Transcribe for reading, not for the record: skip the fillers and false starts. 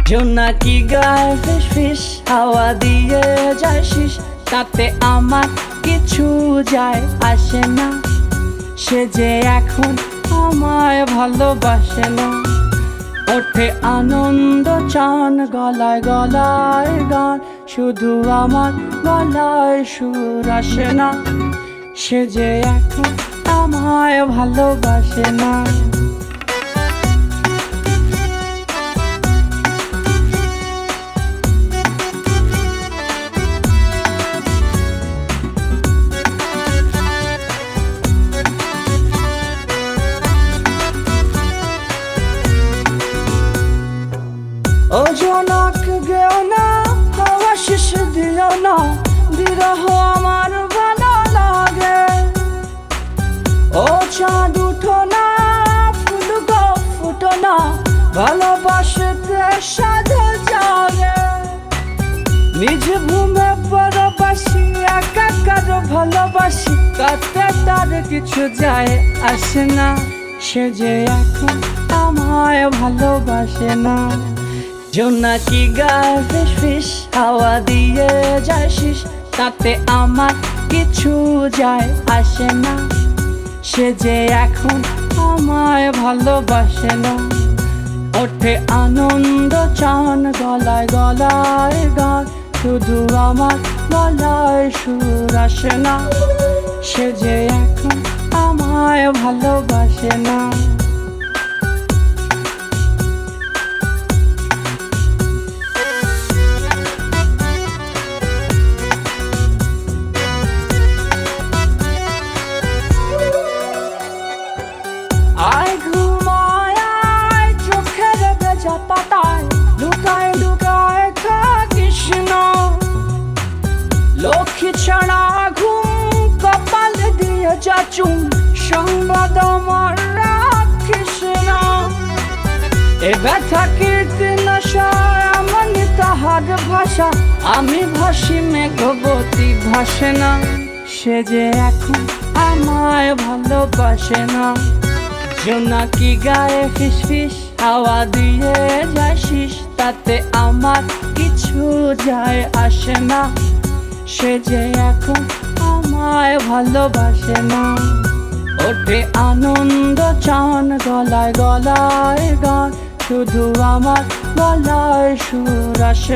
জোনাকি গায়ে ফিস ফিস হাওয়া দিয়ে যায় শিস, তাতে আমার কিছু যায় আসে না। সে যে এখন আমায় ভালোবাসে না। ওঠে আনন্দ চান গলায় গলায় গান, শুধু আমার গলায় সুর আসে না। সে যে এখন আমায় ভালোবাসে না। ও জনক গেও না, হাওয়া শেষ দিও না, বিরহ আমার ভালো লাগে। ও চাঁদ উঠো না, ফুল গো ফুটো না, ভালোবাসতে সাধু জাগে। নিজ ভূমে পরবাসী, একাকার ভালোবাসি, তাতে তার কিছু যায় আসে না। সে যে এখন আমায় ভালোবাসে না। জোনাকি গায়ে ফিস ফিস হাওয়া দিয়ে যায় শিস, তাতে আমার কিছু যায় আসে না। সে যে এখন আমায় ভালোবাসে না। ওঠে আনন্দ চান গলায় গলায় গান, শুধু আমার গলায় সুর আসে না। সে যে এখন আমায় ভালোবাসে না। আয় ঘুমায় আয় চোখের ভেজা পাতায়, লুকায় লুকায় থাকিস না। লক্ষ্মী ছাড়া ঘুম কপাল দিয়ে যাচুম, সংবাদ আমার রাখিস না। এ ব্যথা কীর্তি নশায় আমার তাহার ভাষা, আমি ভাসি মেঘবতী ভাসে না। সে যে এখন আমায় ভালোবাসে না। জোনাকি গায়ে ফিস ফিস হাওয়া দিয়ে যায় শিস, তাতে আমার কিছু যায় আসে না। সে যে এখন আমায় ভালোবাসে না। ওঠে আনন্দ চান গলায় গলায় গান, শুধু আমার গলায় সুর আসে না।